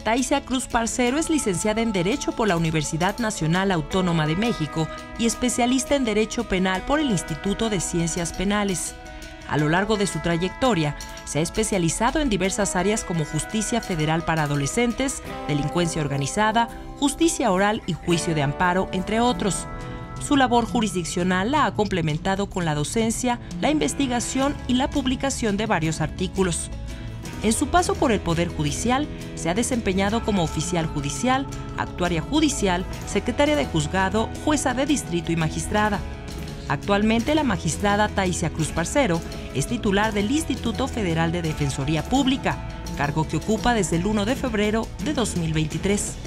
Taisia Cruz Parcero es licenciada en Derecho por la Universidad Nacional Autónoma de México y especialista en Derecho Penal por el Instituto de Ciencias Penales. A lo largo de su trayectoria, se ha especializado en diversas áreas como justicia federal para adolescentes, delincuencia organizada, justicia oral y juicio de amparo, entre otros. Su labor jurisdiccional la ha complementado con la docencia, la investigación y la publicación de varios artículos. En su paso por el Poder Judicial, se ha desempeñado como oficial judicial, actuaria judicial, secretaria de juzgado, jueza de distrito y magistrada. Actualmente, la magistrada Taisia Cruz Parcero es titular del Instituto Federal de Defensoría Pública, cargo que ocupa desde el 1 de febrero de 2023.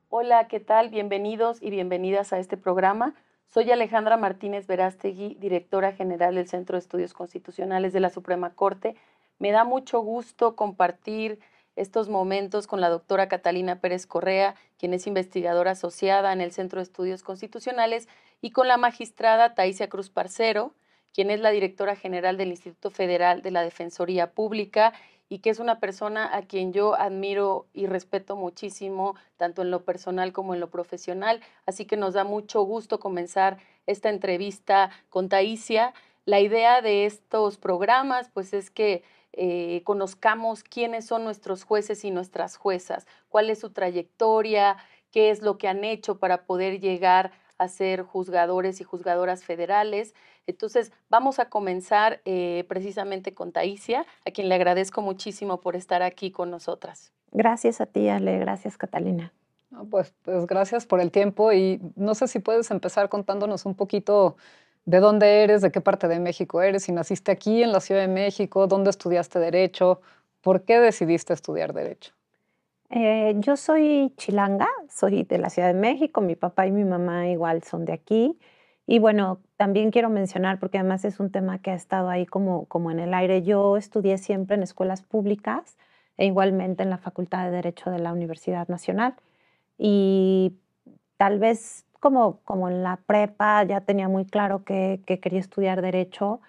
Hola, ¿qué tal? Bienvenidos y bienvenidas a este programa. Soy Alejandra Martínez Verástegui, directora general del Centro de Estudios Constitucionales de la Suprema Corte. Me da mucho gusto compartir estos momentos con la doctora Catalina Pérez Correa, quien es investigadora asociada en el Centro de Estudios Constitucionales, y con la magistrada Taisia Cruz Parcero, quien es la directora general del Instituto Federal de la Defensoría Pública y que es una persona a quien yo admiro y respeto muchísimo, tanto en lo personal como en lo profesional. Así que nos da mucho gusto comenzar esta entrevista con Taisia. La idea de estos programas, pues, es que conozcamos quiénes son nuestros jueces y nuestras juezas, cuál es su trayectoria, qué es lo que han hecho para poder llegar a ser juzgadores y juzgadoras federales. Entonces, vamos a comenzar precisamente con Taisia, a quien le agradezco muchísimo por estar aquí con nosotras. Gracias a ti, Ale. Gracias, Catalina. No, pues gracias por el tiempo y no sé si puedes empezar contándonos un poquito de dónde eres, de qué parte de México eres, si naciste aquí en la Ciudad de México, dónde estudiaste Derecho, por qué decidiste estudiar Derecho. Yo soy chilanga, soy de la Ciudad de México, mi papá y mi mamá igual son de aquí. Y bueno, también quiero mencionar, porque además es un tema que ha estado ahí como en el aire, yo estudié siempre en escuelas públicas e igualmente en la Facultad de Derecho de la Universidad Nacional. Y tal vez como en la prepa ya tenía muy claro que quería estudiar Derecho.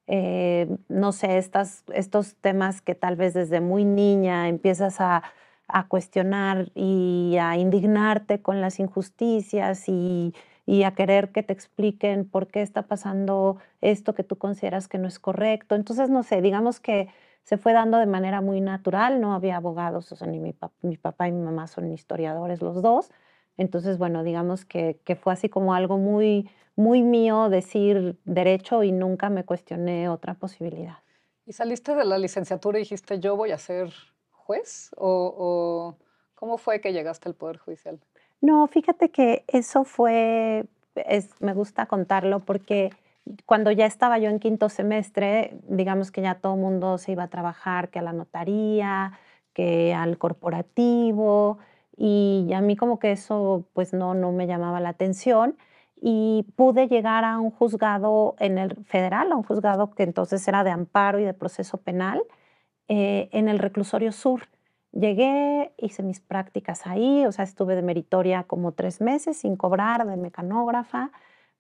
No sé, estos temas que tal vez desde muy niña empiezas a cuestionar y a indignarte con las injusticias y a querer que te expliquen por qué está pasando esto que tú consideras que no es correcto. Entonces, no sé, digamos que se fue dando de manera muy natural, no había abogados, o sea, ni mi papá y mi mamá son historiadores los dos. Entonces, bueno, digamos que fue así como algo muy, muy mío decir derecho y nunca me cuestioné otra posibilidad. ¿Y saliste de la licenciatura y dijiste yo voy a ser juez? ¿O cómo fue que llegaste al Poder Judicial? No, fíjate que eso fue, me gusta contarlo porque cuando ya estaba yo en quinto semestre, digamos que ya todo el mundo se iba a trabajar, que a la notaría, que al corporativo, y a mí como que eso pues no me llamaba la atención y pude llegar a un juzgado en el federal, a un juzgado que entonces era de amparo y de proceso penal, en el Reclusorio Sur. Llegué, hice mis prácticas ahí, o sea, estuve de meritoria como 3 meses sin cobrar, de mecanógrafa,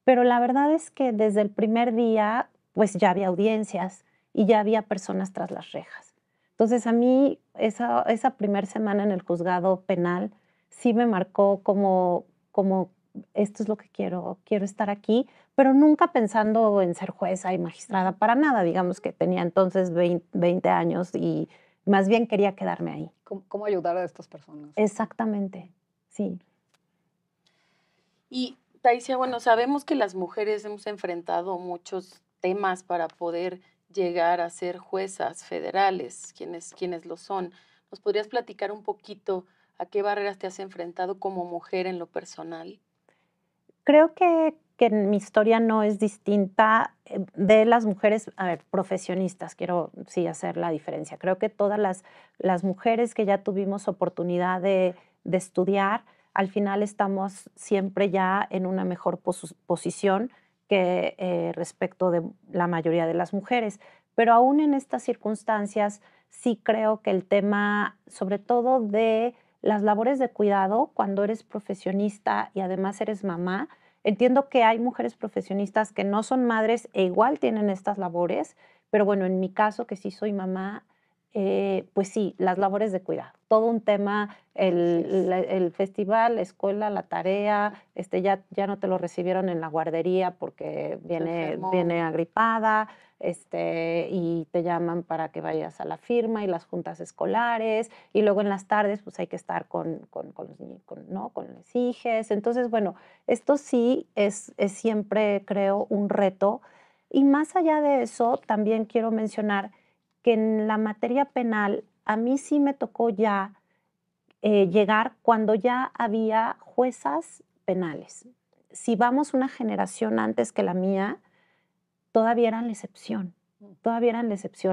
pero la verdad es que desde el primer día, pues ya había audiencias y ya había personas tras las rejas. Entonces a mí esa primera semana en el juzgado penal sí me marcó como esto es lo que quiero estar aquí, pero nunca pensando en ser jueza y magistrada para nada, digamos que tenía entonces 20 años y más bien quería quedarme ahí. ¿Cómo ayudar a estas personas? Exactamente, sí. Y Taisia, bueno, sabemos que las mujeres hemos enfrentado muchos temas para poder llegar a ser juezas federales, quienes lo son. ¿Nos podrías platicar un poquito a qué barreras te has enfrentado como mujer en lo personal? Creo que mi historia no es distinta de las mujeres, a ver, profesionistas, quiero sí hacer la diferencia. Creo que todas las mujeres que ya tuvimos oportunidad de estudiar, al final estamos siempre ya en una mejor posición que respecto de la mayoría de las mujeres. Pero aún en estas circunstancias, sí creo que el tema, sobre todo de las labores de cuidado, cuando eres profesionista y además eres mamá, Entiendo que hay mujeres profesionistas que no son madres e igual tienen estas labores, pero bueno, en mi caso, que sí soy mamá, pues sí, las labores de cuidado. Todo un tema, el festival, la escuela, la tarea, ya no te lo recibieron en la guardería porque viene agripada, y te llaman para que vayas a la firma y las juntas escolares, y luego en las tardes pues hay que estar con los niños, ¿no? Con los hijes. Entonces, bueno, esto sí es siempre, creo, un reto. Y más allá de eso, también quiero mencionar que en la materia penal a mí sí me tocó ya llegar cuando ya había juezas penales. Si vamos una generación antes que la mía, todavía eran la excepción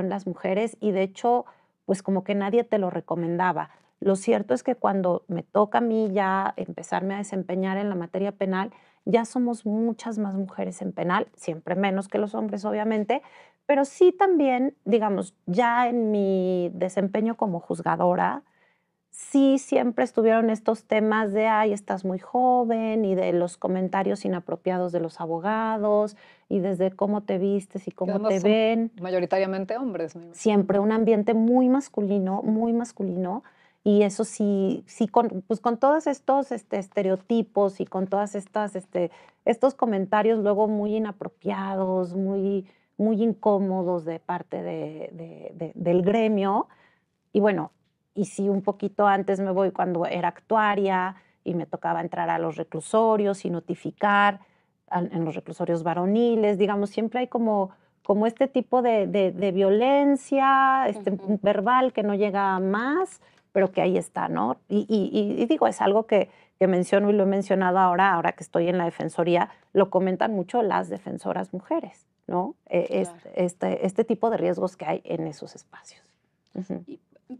las mujeres y de hecho, pues como que nadie te lo recomendaba. Lo cierto es que cuando me toca a mí ya empezarme a desempeñar en la materia penal, ya somos muchas más mujeres en penal, siempre menos que los hombres, obviamente, pero sí también, digamos, ya en mi desempeño como juzgadora, sí siempre estuvieron estos temas de, ay, estás muy joven, y de los comentarios inapropiados de los abogados, y desde cómo te vistes y Que cómo además te son ven. mayoritariamente hombres, me imagino. Siempre un ambiente muy masculino, y eso sí, pues con todos estos estereotipos y con todas estos comentarios luego muy inapropiados, muy incómodos de parte del gremio. Y bueno, y si un poquito antes me voy cuando era actuaria y me tocaba entrar a los reclusorios y notificar en los reclusorios varoniles, digamos, siempre hay como este tipo de violencia verbal que no llega a más, pero que ahí está, ¿no? Y digo, es algo que menciono y lo he mencionado ahora que estoy en la defensoría, lo comentan mucho las defensoras mujeres, ¿no? Claro. Este tipo de riesgos que hay en esos espacios.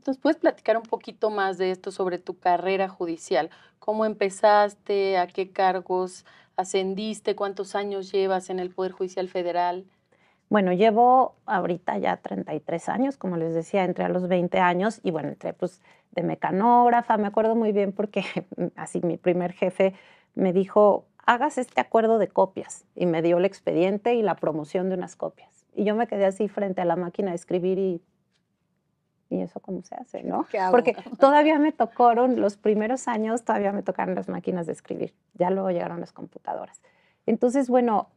¿Nos puedes platicar un poquito más de esto sobre tu carrera judicial? ¿Cómo empezaste? ¿A qué cargos ascendiste? ¿Cuántos años llevas en el Poder Judicial Federal? Bueno, llevo ahorita ya 33 años, como les decía, entré a los 20 años y bueno, entré pues de mecanógrafa, me acuerdo muy bien porque así mi primer jefe me dijo, hagas este acuerdo de copias y me dio el expediente y la promoción de unas copias. Y yo me quedé así frente a la máquina de escribir y eso cómo se hace, ¿no? ¿Qué hago? Porque todavía me tocaron, los primeros años todavía me tocaron las máquinas de escribir, ya luego llegaron las computadoras. Entonces, bueno,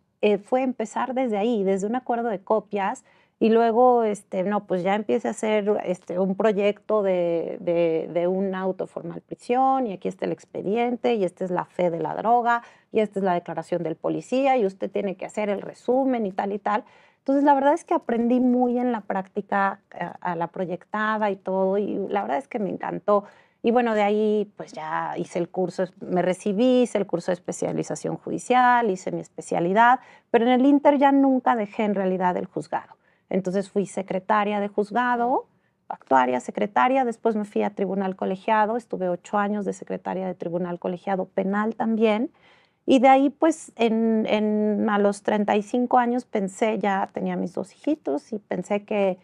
fue empezar desde ahí, desde un acuerdo de copias, y luego, no, pues ya empiece a hacer un proyecto de una autoformal prisión, y aquí está el expediente, y esta es la fe de la droga, y esta es la declaración del policía, y usted tiene que hacer el resumen y tal y tal. Entonces, la verdad es que aprendí muy en la práctica a la proyectada y todo, y la verdad es que me encantó. Y bueno, de ahí pues ya hice el curso, me recibí, hice el curso de especialización judicial, hice mi especialidad, pero en el Inter ya nunca dejé en realidad el juzgado. Entonces fui secretaria de juzgado, actuaria, secretaria, después me fui a tribunal colegiado, estuve 8 años de secretaria de tribunal colegiado penal también. Y de ahí, pues, a los 35 años pensé, ya tenía mis 2 hijitos y pensé que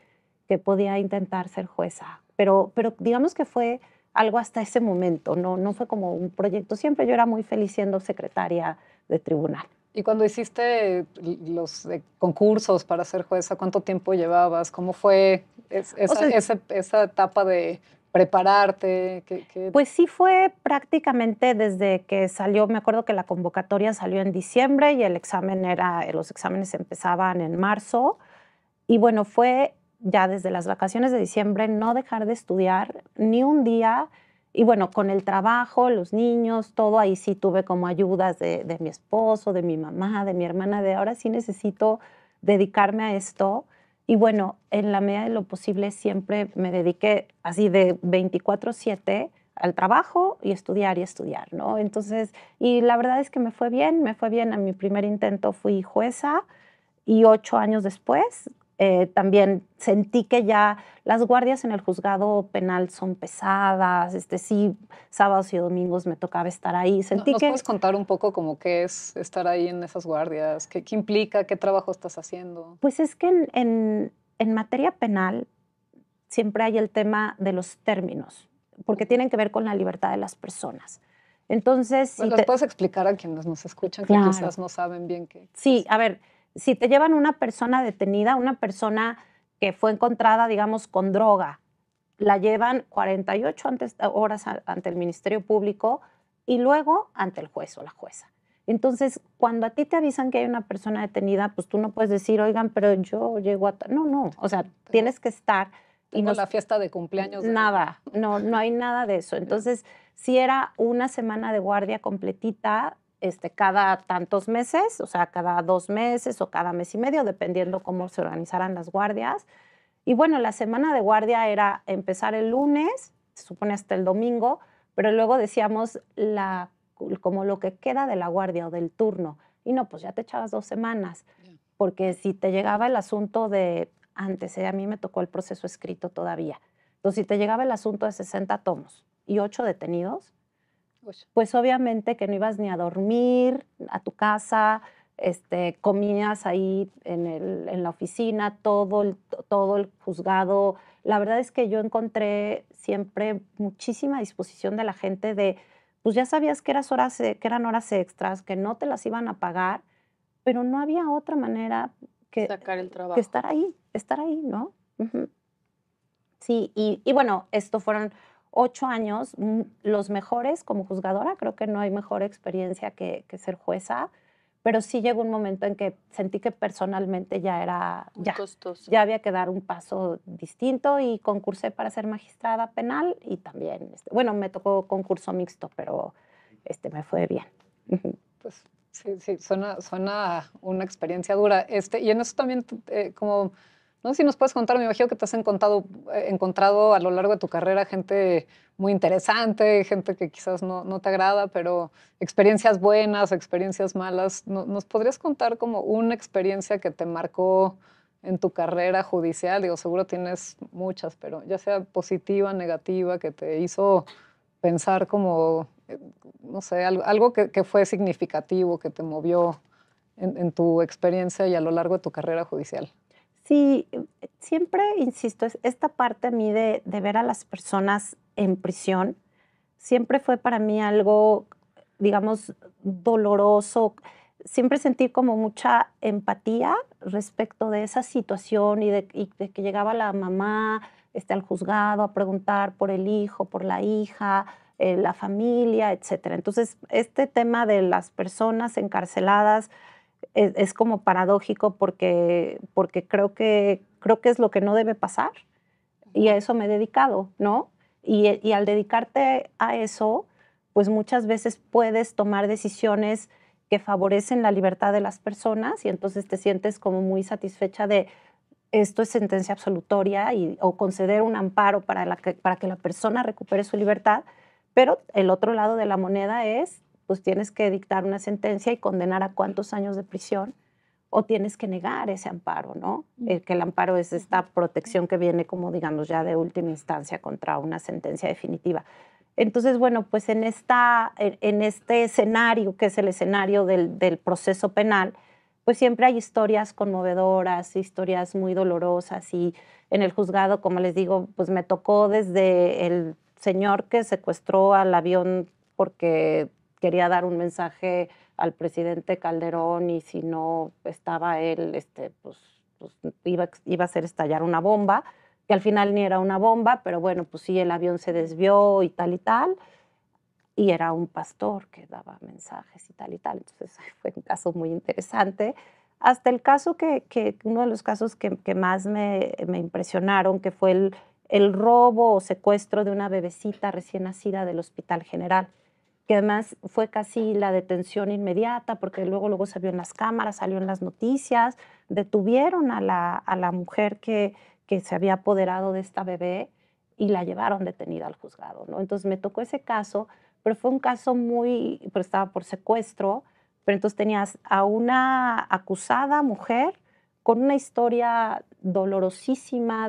podía intentar ser jueza. Pero digamos que fue algo hasta ese momento, no fue como un proyecto. Siempre yo era muy feliz siendo secretaria de tribunal. Y cuando hiciste los concursos para ser jueza, ¿cuánto tiempo llevabas? ¿Cómo fue esa etapa de prepararte? Pues sí fue prácticamente desde que salió, me acuerdo que la convocatoria salió en diciembre y los exámenes empezaban en marzo. Y bueno, fue ya desde las vacaciones de diciembre no dejar de estudiar ni un día. Y bueno, con el trabajo, los niños, todo, ahí sí tuve como ayudas de mi esposo, de mi mamá, de mi hermana, de ahora sí necesito dedicarme a esto. Y bueno, en la medida de lo posible siempre me dediqué así de 24/7 al trabajo y estudiar, ¿no? Entonces, y la verdad es que me fue bien. A mi primer intento fui jueza y 8 años después también sentí que ya las guardias en el juzgado penal son pesadas, sí, sábados y domingos me tocaba estar ahí. ¿Nos puedes contar un poco cómo qué es estar ahí en esas guardias? ¿Qué implica? ¿Qué trabajo estás haciendo? Pues es que en materia penal siempre hay el tema de los términos, porque tienen que ver con la libertad de las personas. Entonces, Bueno, ¿les puedes explicar a quienes nos escuchan que Claro. quizás no saben bien qué? Sí, a ver, si te llevan una persona detenida, una persona que fue encontrada, digamos, con droga, la llevan 48 horas ante el Ministerio Público y luego ante el juez o la jueza. Entonces, cuando a ti te avisan que hay una persona detenida, pues tú no puedes decir, oigan, pero yo llego a... No, o sea, tienes que estar... Tengo la fiesta de cumpleaños. Nada, no hay nada de eso. Entonces, si era una semana de guardia completita, cada tantos meses, o sea, cada 2 meses o cada mes y medio, dependiendo cómo se organizaran las guardias. Y bueno, la semana de guardia era empezar el lunes, se supone hasta el domingo, pero luego decíamos como lo que queda de la guardia o del turno. Y no, pues ya te echabas 2 semanas, porque si te llegaba el asunto de antes, a mí me tocó el proceso escrito todavía. Entonces, si te llegaba el asunto de 60 tomos y 8 detenidos, pues obviamente que no ibas ni a dormir a tu casa, comías ahí en la oficina, todo el juzgado. La verdad es que yo encontré siempre muchísima disposición de la gente de, pues ya sabías que eran horas extras, que no te las iban a pagar, pero no había otra manera que sacar el trabajo. Que estar ahí, ¿no? Uh-huh. Sí, y bueno, esto fueron 8 años, los mejores como juzgadora. Creo que no hay mejor experiencia que ser jueza, pero sí llegó un momento en que sentí que personalmente ya era, Muy costoso. ya había que dar un paso distinto y concursé para ser magistrada penal y también, bueno, me tocó concurso mixto, pero me fue bien. Uh-huh. Pues sí, suena una experiencia dura. Y en eso también, como, no sé si nos puedes contar, me imagino que te has encontrado a lo largo de tu carrera gente muy interesante, gente que quizás no te agrada, pero experiencias buenas, experiencias malas. ¿Nos podrías contar como una experiencia que te marcó en tu carrera judicial? Digo, seguro tienes muchas, pero ya sea positiva, negativa, que te hizo pensar como, no sé, algo que fue significativo, que te movió en tu experiencia y a lo largo de tu carrera judicial. Sí, siempre insisto, esta parte a mí de ver a las personas en prisión, siempre fue para mí algo, digamos, doloroso. Siempre sentí como mucha empatía respecto de esa situación y de que llegaba la mamá al juzgado a preguntar por el hijo, por la hija, la familia, etcétera. Entonces, este tema de las personas encarceladas es como paradójico porque creo que es lo que no debe pasar y a eso me he dedicado, ¿no? Y al dedicarte a eso, pues muchas veces puedes tomar decisiones que favorecen la libertad de las personas y entonces te sientes como muy satisfecha de esto es sentencia absolutoria o conceder un amparo para que la persona recupere su libertad, pero el otro lado de la moneda es, pues tienes que dictar una sentencia y condenar a cuántos años de prisión o tienes que negar ese amparo, ¿no? Que el amparo es esta protección que viene como, digamos, ya de última instancia contra una sentencia definitiva. Entonces, bueno, pues en este escenario, que es el escenario del proceso penal, pues siempre hay historias conmovedoras, historias muy dolorosas y en el juzgado, como les digo, pues me tocó desde el señor que secuestró al avión porque quería dar un mensaje al presidente Calderón y si no estaba él, pues iba a hacer estallar una bomba, que al final ni era una bomba, pero bueno, pues sí, el avión se desvió y tal, y era un pastor que daba mensajes y tal. Entonces fue un caso muy interesante. Hasta el caso uno de los casos que más me impresionaron, que fue el robo o secuestro de una bebecita recién nacida del Hospital General, que además fue casi la detención inmediata, porque luego salió en las cámaras, salió en las noticias, detuvieron a la mujer que se había apoderado de esta bebé y la llevaron detenida al juzgado, ¿no? Entonces me tocó ese caso, pero fue un caso pero estaba por secuestro, pero entonces tenías a una acusada mujer con una historia dolorosísima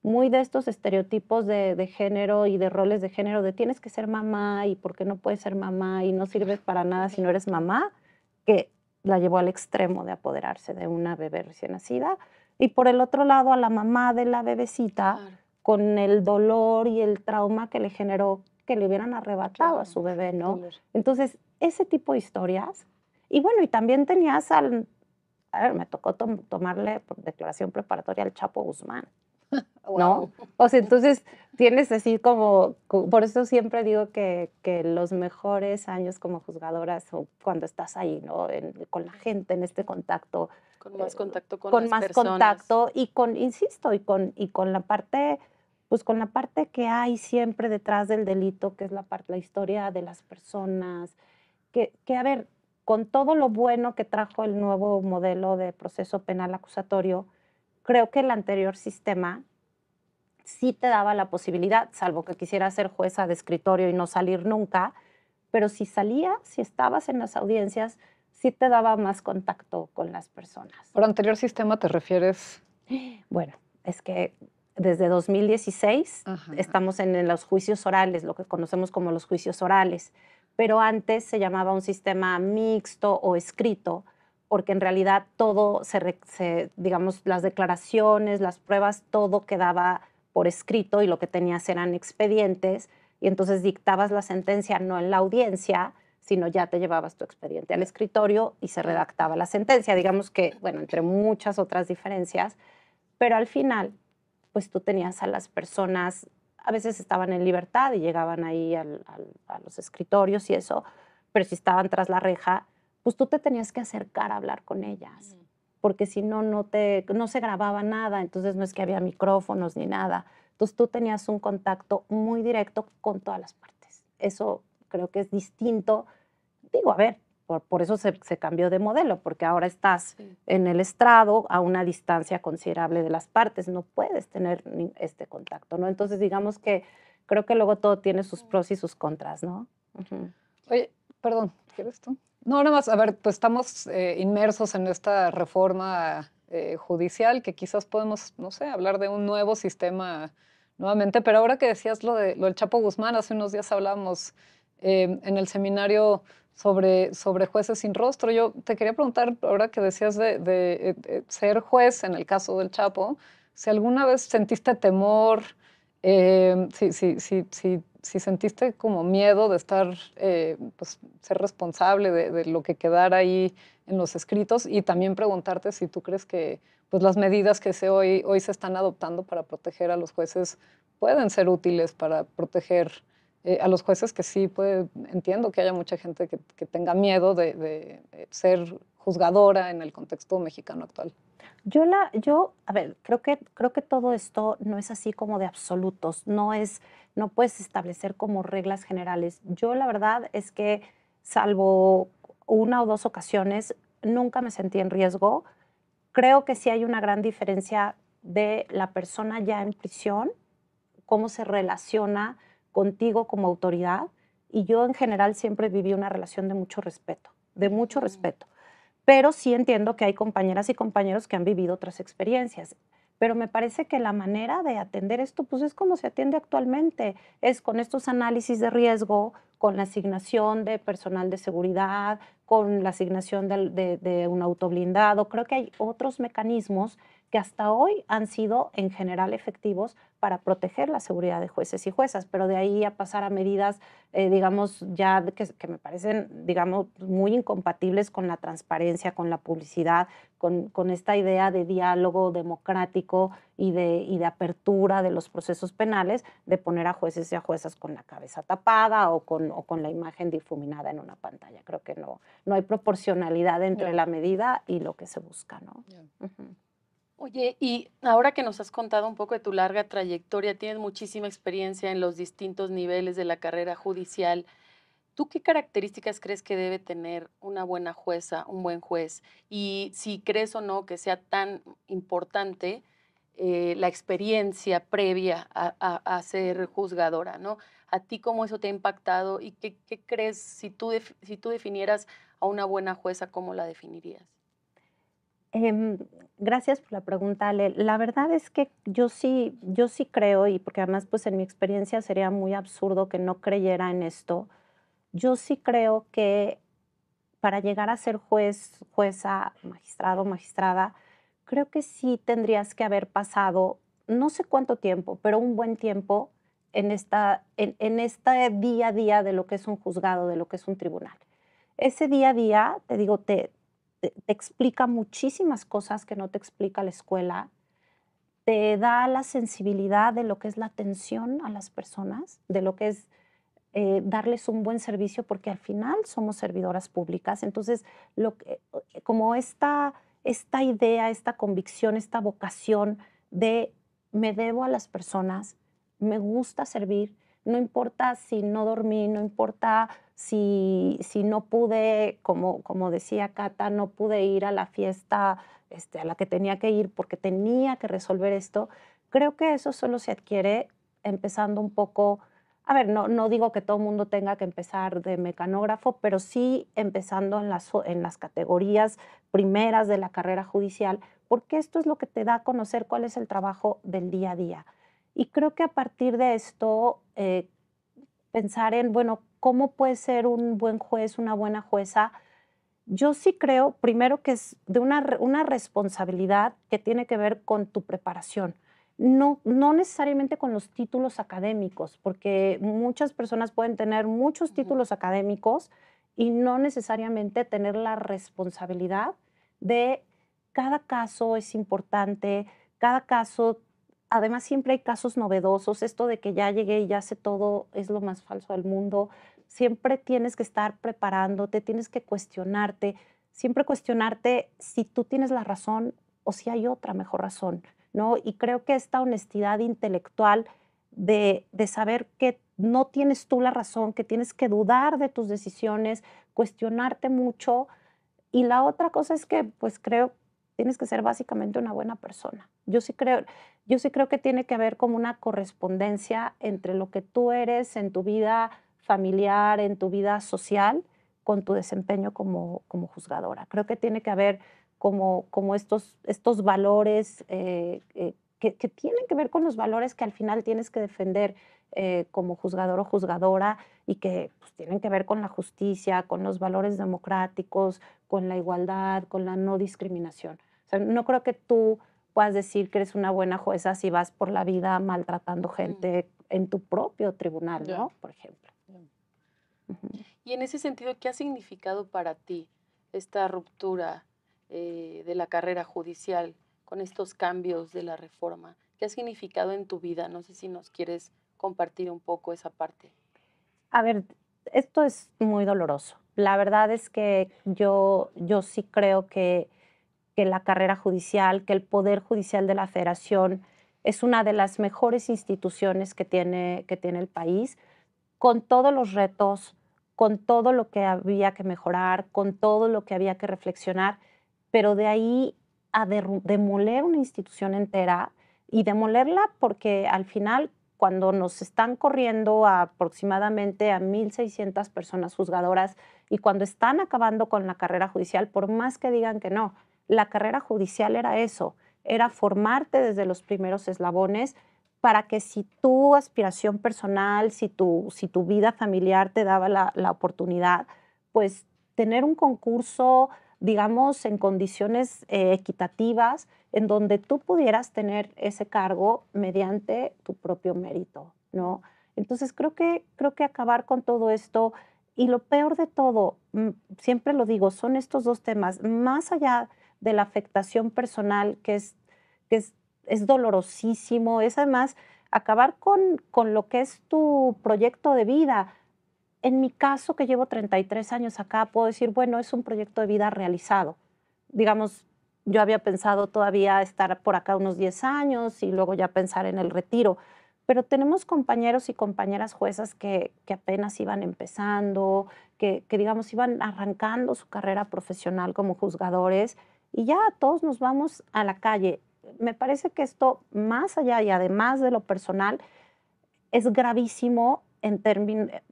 muy de estos estereotipos de género y de roles de género, de tienes que ser mamá y por qué no puedes ser mamá y no sirves para nada si no eres mamá, que la llevó al extremo de apoderarse de una bebé recién nacida. Y por el otro lado, a la mamá de la bebecita, con el dolor y el trauma que le generó que le hubieran arrebatado a su bebé, ¿no? Dolor. Entonces, ese tipo de historias. Y bueno, y también tenías a ver, me tocó tomarle por declaración preparatoria al Chapo Guzmán, ¿no? Wow. O sea, entonces tienes así como, por eso siempre digo que los mejores años como juzgadora son cuando estás ahí, ¿no? Con la gente, en este contacto. Con más contacto con Con las más personas. contacto y insisto, y con la parte, pues con la parte que hay siempre detrás del delito, que es la historia de las personas, que a ver, con todo lo bueno que trajo el nuevo modelo de proceso penal acusatorio, creo que el anterior sistema sí te daba la posibilidad, salvo que quisieras ser jueza de escritorio y no salir nunca, pero si salías, si estabas en las audiencias, sí te daba más contacto con las personas. ¿Por anterior sistema te refieres? Bueno, es que desde 2016 Ajá. estamos en los juicios orales, lo que conocemos como los juicios orales, pero antes se llamaba un sistema mixto o escrito, porque en realidad todo digamos, las declaraciones, las pruebas, todo quedaba por escrito y lo que tenías eran expedientes y entonces dictabas la sentencia no en la audiencia, sino ya te llevabas tu expediente al escritorio y se redactaba la sentencia. Digamos que, bueno, entre muchas otras diferencias, pero al final, pues tú tenías a las personas, a veces estaban en libertad y llegaban ahí a los escritorios y eso, pero si estaban tras la reja, pues tú te tenías que acercar a hablar con ellas, porque si no, no se grababa nada, entonces no es que había micrófonos ni nada. Entonces tú tenías un contacto muy directo con todas las partes. Eso creo que es distinto. Digo, a ver, por eso se cambió de modelo, porque ahora estás en el estrado a una distancia considerable de las partes, no puedes tener este contacto, ¿no? Entonces, digamos que creo que luego todo tiene sus pros y sus contras, ¿no? Uh-huh. Oye, perdón, ¿quieres tú? No, nada más, a ver, pues estamos inmersos en esta reforma judicial que quizás podemos, no sé, hablar de un nuevo sistema nuevamente, pero ahora que decías lo del Chapo Guzmán, hace unos días hablábamos en el seminario sobre jueces sin rostro. Yo te quería preguntar, ahora que decías de ser juez en el caso del Chapo, si alguna vez sentiste temor, si sentiste como miedo de estar, pues, ser responsable de lo que quedara ahí en los escritos, y también preguntarte si tú crees que pues, las medidas que hoy se están adoptando para proteger a los jueces pueden ser útiles para proteger a los jueces, que sí entiendo que haya mucha gente que tenga miedo de ser juzgadora en el contexto mexicano actual. A ver, creo que todo esto no es así como de absolutos, no puedes establecer como reglas generales. Yo la verdad es que, salvo una o dos ocasiones, nunca me sentí en riesgo. Creo que sí hay una gran diferencia de la persona ya en prisión, cómo se relaciona contigo como autoridad, y yo en general siempre viví una relación de mucho respeto, pero sí entiendo que hay compañeras y compañeros que han vivido otras experiencias. Pero me parece que la manera de atender esto, pues es como se atiende actualmente, es con estos análisis de riesgo, con la asignación de personal de seguridad, con la asignación de un autoblindado. Creo que hay otros mecanismos que hasta hoy han sido en general efectivos para proteger la seguridad de jueces y juezas, pero de ahí a pasar a medidas, digamos, ya que me parecen, digamos, muy incompatibles con la transparencia, con la publicidad, con esta idea de diálogo democrático y de apertura de los procesos penales, de poner a jueces y a juezas con la cabeza tapada o con la imagen difuminada en una pantalla. Creo que no hay proporcionalidad entre la medida y lo que se busca, ¿no? Uh-huh. Oye, y ahora que nos has contado un poco de tu larga trayectoria, tienes muchísima experiencia en los distintos niveles de la carrera judicial. ¿Tú qué características crees que debe tener una buena jueza, un buen juez? Y si crees o no que sea tan importante la experiencia previa a ser juzgadora, ¿no? ¿A ti cómo eso te ha impactado? ¿Y qué crees, si tú definieras a una buena jueza, cómo la definirías? Gracias por la pregunta, Ale. La verdad es que yo sí creo, y porque además pues en mi experiencia sería muy absurdo que no creyera en esto, yo sí creo que para llegar a ser juez, jueza, magistrado, magistrada, creo que sí tendrías que haber pasado, no sé cuánto tiempo, pero un buen tiempo en este día a día de lo que es un juzgado, de lo que es un tribunal. Ese día a día, te digo, te explica muchísimas cosas que no te explica la escuela, te da la sensibilidad de lo que es la atención a las personas, de lo que es darles un buen servicio, porque al final somos servidoras públicas. Entonces, como esta idea, esta convicción, esta vocación de me debo a las personas, me gusta servir, no importa si no dormí, no importa si no pude, como decía Cata, no pude ir a la fiesta a la que tenía que ir porque tenía que resolver esto. Creo que eso solo se adquiere empezando un poco. A ver, no digo que todo el mundo tenga que empezar de mecanógrafo, pero sí empezando en las categorías primeras de la carrera judicial, porque esto es lo que te da a conocer cuál es el trabajo del día a día. Y creo que a partir de esto, pensar en, bueno, ¿cómo puede ser un buen juez, una buena jueza? Yo sí creo, primero, que es de una responsabilidad que tiene que ver con tu preparación. No necesariamente con los títulos académicos, porque muchas personas pueden tener muchos títulos académicos y no necesariamente tener la responsabilidad de cada caso es importante, cada caso, además siempre hay casos novedosos, esto de que ya llegué y ya sé todo es lo más falso del mundo. Siempre tienes que estar preparándote, tienes que cuestionarte, siempre cuestionarte si tú tienes la razón o si hay otra mejor razón, ¿no? Y creo que esta honestidad intelectual de saber que no tienes tú la razón, que tienes que dudar de tus decisiones, cuestionarte mucho. Y la otra cosa es que, pues creo, tienes que ser básicamente una buena persona. Yo sí creo que tiene que haber como una correspondencia entre lo que tú eres en tu vida familiar, en tu vida social, con tu desempeño como juzgadora. Creo que tiene que haber como estos valores que tienen que ver con los valores que al final tienes que defender como juzgador o juzgadora y que pues, tienen que ver con la justicia, con los valores democráticos, con la igualdad, con la no discriminación. O sea, no creo que tú puedas decir que eres una buena jueza si vas por la vida maltratando gente en tu propio tribunal, ¿no? Por ejemplo. Y en ese sentido, ¿qué ha significado para ti esta ruptura de la carrera judicial con estos cambios de la reforma? ¿Qué ha significado en tu vida? No sé si nos quieres compartir un poco esa parte. A ver, esto es muy doloroso. La verdad es que yo sí creo que la carrera judicial, que el Poder Judicial de la Federación es una de las mejores instituciones que tiene el país, con todos los retos, con todo lo que había que mejorar, con todo lo que había que reflexionar, pero de ahí a demoler una institución entera y demolerla porque al final, cuando nos están corriendo aproximadamente a 1,600 personas juzgadoras y cuando están acabando con la carrera judicial, por más que digan que no, la carrera judicial era eso, era formarte desde los primeros eslabones para que si tu aspiración personal, si tu vida familiar te daba la oportunidad, pues tener un concurso, digamos, en condiciones equitativas, en donde tú pudieras tener ese cargo mediante tu propio mérito, ¿no? Entonces creo que acabar con todo esto, y lo peor de todo, siempre lo digo, son estos dos temas, más allá de la afectación personal, que es dolorosísimo, es además acabar con lo que es tu proyecto de vida. En mi caso, que llevo 33 años acá, puedo decir, bueno, es un proyecto de vida realizado. Digamos, yo había pensado todavía estar por acá unos 10 años y luego ya pensar en el retiro, pero tenemos compañeros y compañeras juezas que apenas iban empezando, que digamos iban arrancando su carrera profesional como juzgadores y ya todos nos vamos a la calle. Me parece que esto, más allá y además de lo personal, es gravísimo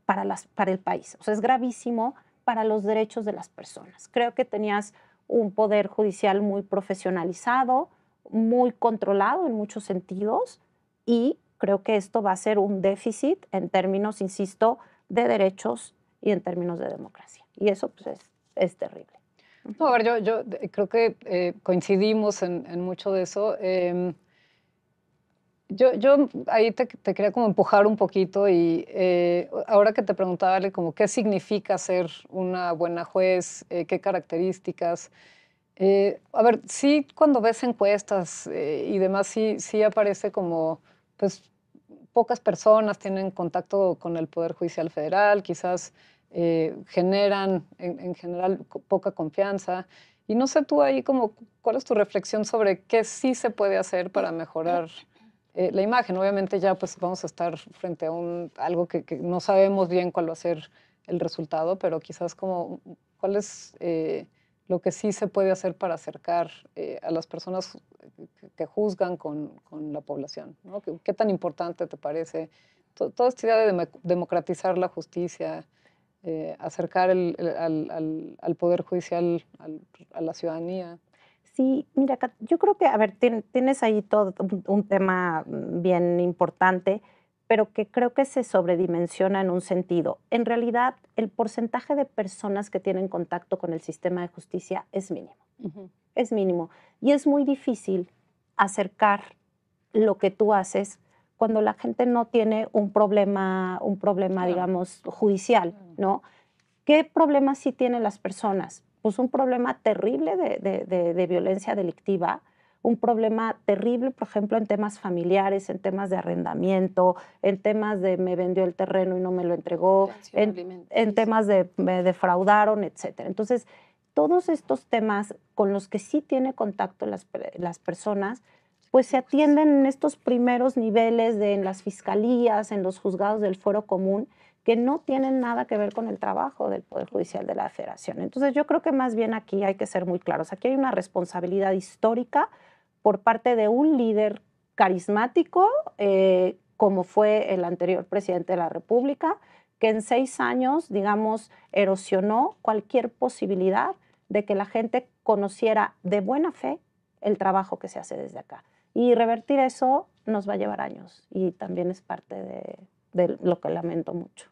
para el país. O sea, es gravísimo para los derechos de las personas. Creo que tenías un poder judicial muy profesionalizado, muy controlado en muchos sentidos y creo que esto va a ser un déficit en términos, insisto, de derechos y en términos de democracia. Y eso pues, es terrible. No, a ver, yo creo que coincidimos en mucho de eso. Yo ahí te quería como empujar un poquito y ahora que te preguntaba, Ale, como qué significa ser una buena juez, qué características. A ver, sí, cuando ves encuestas y demás, sí aparece como, pues, pocas personas tienen contacto con el Poder Judicial Federal, quizás generan en general poca confianza. Y no sé tú ahí como, ¿cuál es tu reflexión sobre qué sí se puede hacer para mejorar la imagen? Obviamente ya pues vamos a estar frente a algo que no sabemos bien cuál va a ser el resultado, pero quizás como, ¿cuál es lo que sí se puede hacer para acercar a las personas que juzgan con la población, ¿no? ¿Qué tan importante te parece toda esta idea de democratizar la justicia, acercar al Poder Judicial a la ciudadanía? Sí, mira, yo creo que, a ver, tienes ahí todo un tema bien importante, pero que creo que se sobredimensiona en un sentido. En realidad, el porcentaje de personas que tienen contacto con el sistema de justicia es mínimo. Ujú. Es mínimo. Y es muy difícil acercar lo que tú haces cuando la gente no tiene un problema, Claro. digamos, judicial, ¿no? ¿Qué problemas sí tienen las personas? Pues un problema terrible de violencia delictiva, un problema terrible, por ejemplo, en temas familiares, en temas de arrendamiento, en temas de me vendió el terreno y no me lo entregó, Pensión alimenticia. en temas de me defraudaron, etcétera. Entonces, todos estos temas con los que sí tiene contacto las personas, pues se atienden en estos primeros niveles en las fiscalías, en los juzgados del fuero común, que no tienen nada que ver con el trabajo del Poder Judicial de la Federación. Entonces, yo creo que más bien aquí hay que ser muy claros. Aquí hay una responsabilidad histórica por parte de un líder carismático, como fue el anterior presidente de la República, que en 6 años, digamos, erosionó cualquier posibilidad de que la gente conociera de buena fe el trabajo que se hace desde acá. Y revertir eso nos va a llevar años y también es parte de lo que lamento mucho.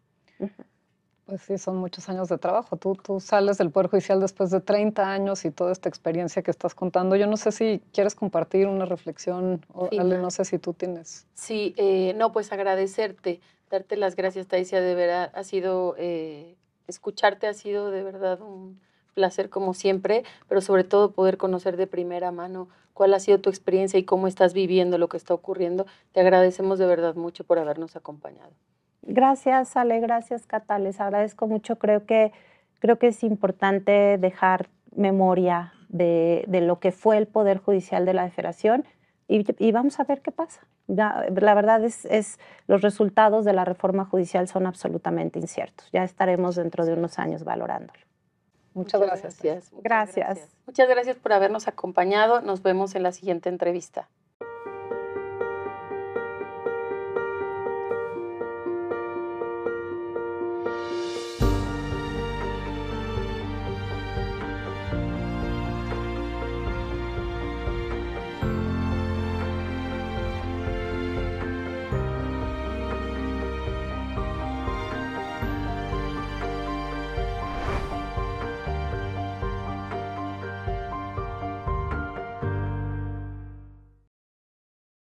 Pues sí, son muchos años de trabajo. Tú sales del Poder Judicial después de 30 años y toda esta experiencia que estás contando. Yo no sé si quieres compartir una reflexión, o Ale, no sé si tú tienes. Sí, no, pues agradecerte, darte las gracias, Taisia, de verdad, ha sido, escucharte ha sido de verdad un placer como siempre, pero sobre todo poder conocer de primera mano cuál ha sido tu experiencia y cómo estás viviendo lo que está ocurriendo. Te agradecemos de verdad mucho por habernos acompañado. Gracias, Ale, gracias, Cata, les agradezco mucho. Creo que es importante dejar memoria de lo que fue el Poder Judicial de la Federación y vamos a ver qué pasa. Ya, la verdad los resultados de la reforma judicial son absolutamente inciertos. Ya estaremos dentro de unos años valorándolo. Muchas gracias. Gracias. Muchas gracias por habernos acompañado. Nos vemos en la siguiente entrevista.